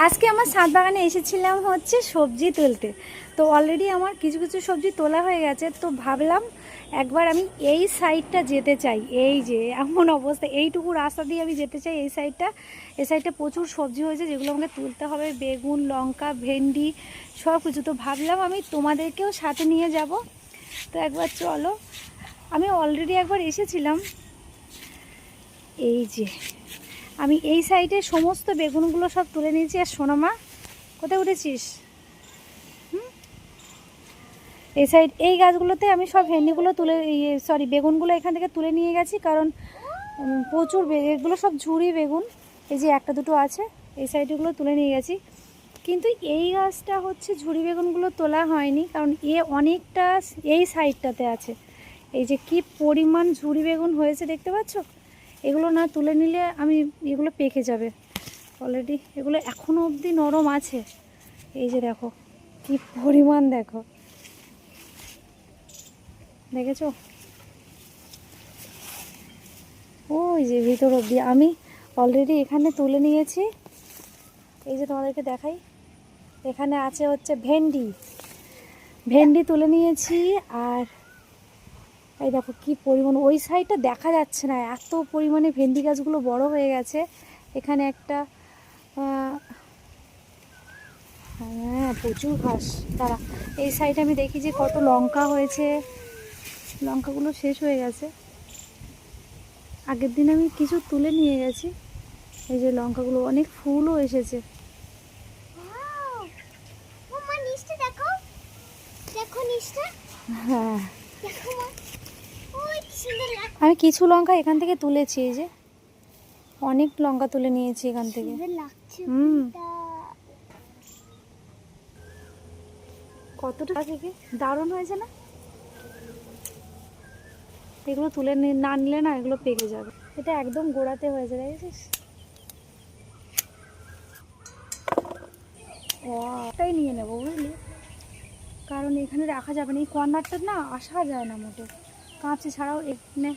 আজকে আমার ছাদ বাগানে এসেছিলাম হচ্ছে সবজি তুলতে। তো অলরেডি আমার কিছু কিছু সবজি তোলা হয়ে গেছে। তো ভাবলাম একবার আমি এই সাইডটা যেতে চাই। এই যে এমন অবস্থা, এইটুকু রাস্তা দিয়ে আমি যেতে চাই। এই সাইডটা প্রচুর সবজি হয়েছে যেগুলো আমাকে তুলতে হবে, বেগুন, লঙ্কা, ভেন্ডি সব কিছু। তো ভাবলাম আমি তোমাদেরকেও সাথে নিয়ে যাব। তো একবার চলো, আমি অলরেডি একবার এসেছিলাম। এই যে আমি এই সাইডে সমস্ত বেগুনগুলো সব তুলে নিয়েছি। আর সোনামা, কোথায় উঠেছিস? এই সাইড এই গাছগুলোতে আমি সব ভেন্ডিগুলো তুলে বেগুনগুলো এখান থেকে তুলে নিয়ে গেছি। কারণ প্রচুর এগুলো সব ঝুড়ি বেগুন। এই যে একটা দুটো আছে, এই সাইডগুলো তুলে নিয়ে গেছি। কিন্তু এই গাছটা হচ্ছে ঝুড়ি বেগুনগুলো তোলা হয়নি, কারণ অনেকটা এই সাইডটাতে আছে। এই যে কি পরিমাণ ঝুড়ি বেগুন হয়েছে দেখতে পাচ্ছ। এগুলো না তুলে নিলে এগুলো পেকে যাবে। অলরেডি এগুলো এখনও অবধি নরম আছে। এই যে দেখো কি পরিমাণ, দেখেছো? ওই যে ভিতর অবধি আমি অলরেডি এখানে তুলে নিয়েছি। এই যে তোমাদেরকে দেখাই, এখানে আছে হচ্ছে ভেন্ডি তুলে নিয়েছি। আর এই দেখো কি পরিমাণ, ওই সাইডটা দেখা যাচ্ছে না, এত পরিমাণে ভেন্ডি গাছগুলো বড় হয়ে গেছে। এখানে একটা হ্যাঁ প্রচুর ঘাস। তারা এই সাইডে আমি দেখি যে কত লঙ্কা হয়েছে। লঙ্কাগুলো শেষ হয়ে গেছে, আগের দিন আমি কিছু তুলে নিয়ে গেছি। এই যে লঙ্কাগুলো, অনেক ফুলও এসেছে। হ্যাঁ আমি কিছু লঙ্কা এখান থেকে তুলেছি। এই যে অনেক লঙ্কা তুলে নিয়েছি এখান থেকে। কতটা থেকে দারুণ হয়েছে না? এগুলো তুলে না নিলে না এগুলো পেকে যাবে। এটা একদম গোড়াতে হয়েছে, দেখেছিস? ওটাই নিয়ে নেবো বুঝলি, কারণ এখানে রাখা যাবে না। এই কর্নারটা না আসা যায় না মোটে, কাঁচি ছাড়াও এখানে